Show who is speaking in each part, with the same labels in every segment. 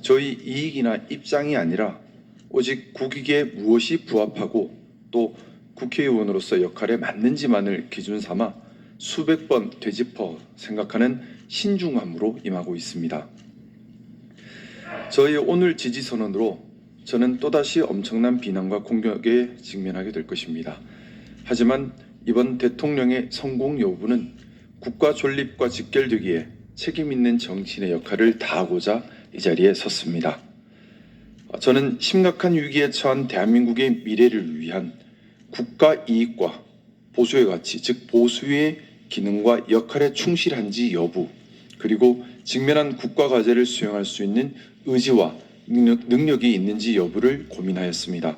Speaker 1: 저희 이익이나 입장이 아니라 오직 국익에 무엇이 부합하고 또 국회의원으로서 역할에 맞는지만을 기준 삼아 수백 번 되짚어 생각하는 신중함으로 임하고 있습니다. 저희 오늘 지지선언으로 저는 또다시 엄청난 비난과 공격에 직면하게 될 것입니다. 하지만 이번 대통령의 성공 여부는 국가 존립과 직결되기에 책임 있는 정치인의 역할을 다하고자 이 자리에 섰습니다. 저는 심각한 위기에 처한 대한민국의 미래를 위한 국가 이익과 보수의 가치, 즉 보수의 기능과 역할에 충실한지 여부, 그리고 직면한 국가 과제를 수행할 수 있는 의지와 능력이 있는지 여부를 고민하였습니다.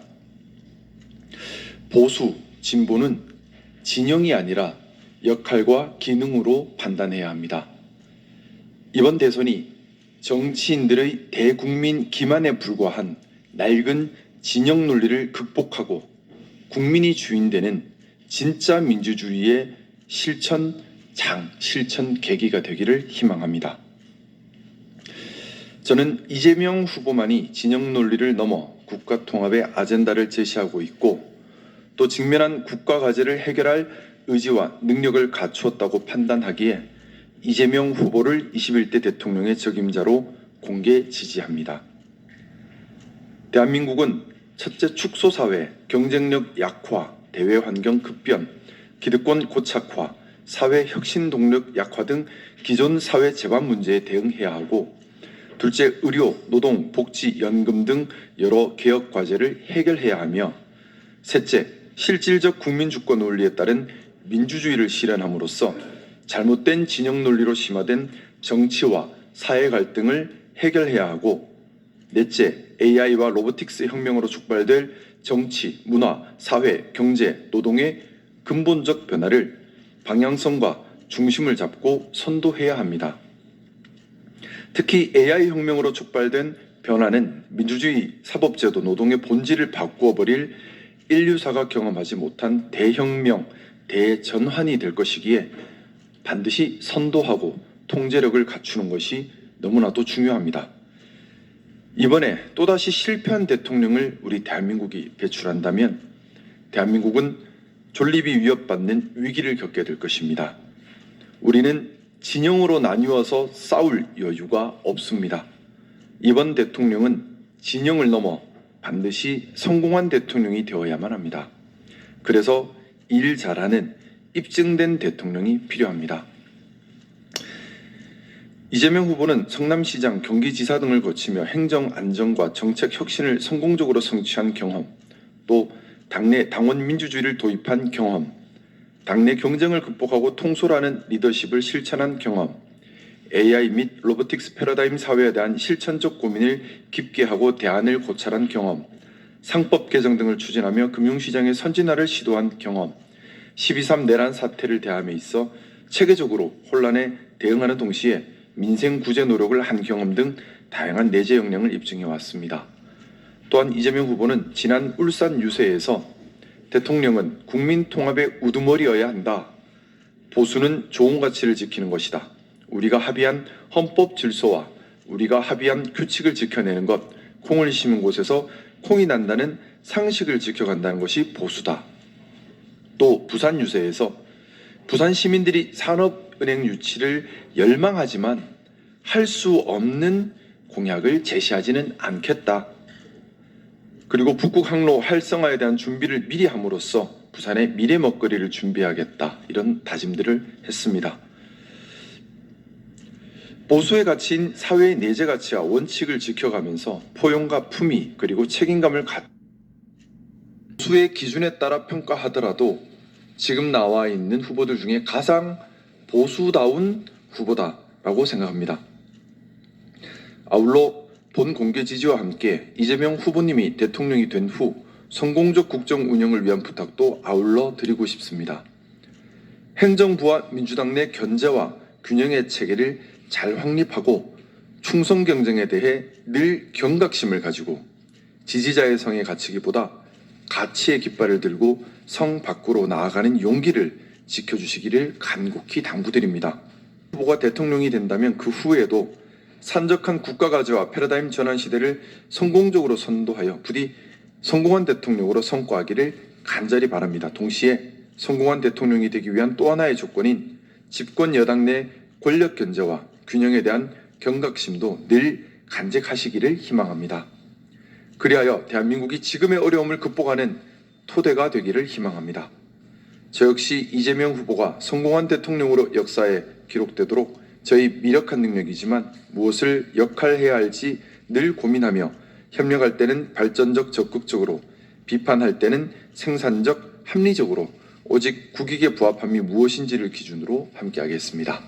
Speaker 1: 보수, 진보는 진영이 아니라 역할과 기능으로 판단해야 합니다. 이번 대선이 정치인들의 대국민 기만에 불과한 낡은 진영 논리를 극복하고 국민이 주인되는 진짜 민주주의의 실천 계기가 되기를 희망합니다. 저는 이재명 후보만이 진영 논리를 넘어 국가 통합의 아젠다를 제시하고 있고 또 직면한 국가 과제를 해결할 의지와 능력을 갖추었다고 판단하기에 이재명 후보를 21대 대통령의 적임자로 공개 지지합니다. 대한민국은 첫째 축소사회, 경쟁력 약화, 대외환경 급변, 기득권 고착화, 사회 혁신 동력 약화 등 기존 사회 재반 문제에 대응해야 하고 둘째, 의료, 노동, 복지, 연금 등 여러 개혁 과제를 해결해야 하며 셋째, 실질적 국민주권 논리에 따른 민주주의를 실현함으로써 잘못된 진영 논리로 심화된 정치와 사회 갈등을 해결해야 하고 넷째, AI와 로보틱스 혁명으로 촉발될 정치, 문화, 사회, 경제, 노동의 근본적 변화를 방향성과 중심을 잡고 선도해야 합니다. 특히 AI 혁명으로 촉발된 변화는 민주주의, 사법제도, 노동의 본질을 바꾸어 버릴 인류사가 경험하지 못한 대혁명, 대전환이 될 것이기에 반드시 선도하고 통제력을 갖추는 것이 너무나도 중요합니다. 이번에 또다시 실패한 대통령을 우리 대한민국이 배출한다면 대한민국은 존립이 위협받는 위기를 겪게 될 것입니다. 우리는 진영으로 나뉘어서 싸울 여유가 없습니다. 이번 대통령은 진영을 넘어 반드시 성공한 대통령이 되어야만 합니다. 그래서 일 잘하는 입증된 대통령이 필요합니다. 이재명 후보는 성남시장, 경기지사 등을 거치며 행정 안정과 정책 혁신을 성공적으로 성취한 경험, 또 당내 당원 민주주의를 도입한 경험, 당내 경쟁을 극복하고 통솔하는 리더십을 실천한 경험, AI 및 로보틱스 패러다임 사회에 대한 실천적 고민을 깊게 하고 대안을 고찰한 경험, 상법 개정 등을 추진하며 금융시장의 선진화를 시도한 경험, 12.3 내란 사태를 대함에 있어 체계적으로 혼란에 대응하는 동시에 민생 구제 노력을 한 경험 등 다양한 내재 역량을 입증해 왔습니다. 또한 이재명 후보는 지난 울산 유세에서 대통령은 국민 통합의 우두머리여야 한다. 보수는 좋은 가치를 지키는 것이다. 우리가 합의한 헌법 질서와 우리가 합의한 규칙을 지켜내는 것, 콩을 심은 곳에서 콩이 난다는 상식을 지켜간다는 것이 보수다. 또 부산 유세에서 부산 시민들이 산업은행 유치를 열망하지만 할 수 없는 공약을 제시하지는 않겠다. 그리고 북극 항로 활성화에 대한 준비를 미리 함으로써 부산의 미래 먹거리를 준비하겠다. 이런 다짐들을 했습니다. 보수의 가치인 사회의 내재 가치와 원칙을 지켜가면서 포용과 품위 그리고 책임감을 보수의 기준에 따라 평가하더라도 지금 나와 있는 후보들 중에 가장 보수다운 후보다라고 생각합니다. 아울러 본 공개 지지와 함께 이재명 후보님이 대통령이 된 후 성공적 국정 운영을 위한 부탁도 아울러 드리고 싶습니다. 행정부와 민주당 내 견제와 균형의 체계를 잘 확립하고 충성 경쟁에 대해 늘 경각심을 가지고 지지자의 성에 갇히기보다 가치의 깃발을 들고 성 밖으로 나아가는 용기를 지켜주시기를 간곡히 당부드립니다. 후보가 대통령이 된다면 그 후에도 산적한 국가가치와 패러다임 전환 시대를 성공적으로 선도하여 부디 성공한 대통령으로 성과하기를 간절히 바랍니다. 동시에 성공한 대통령이 되기 위한 또 하나의 조건인 집권 여당 내 권력 견제와 균형에 대한 경각심도 늘 간직하시기를 희망합니다. 그리하여 대한민국이 지금의 어려움을 극복하는 토대가 되기를 희망합니다. 저 역시 이재명 후보가 성공한 대통령으로 역사에 기록되도록 저희 미력한 능력이지만 무엇을 역할해야 할지 늘 고민하며 협력할 때는 발전적 적극적으로, 비판할 때는 생산적 합리적으로 오직 국익에 부합함이 무엇인지를 기준으로 함께하겠습니다.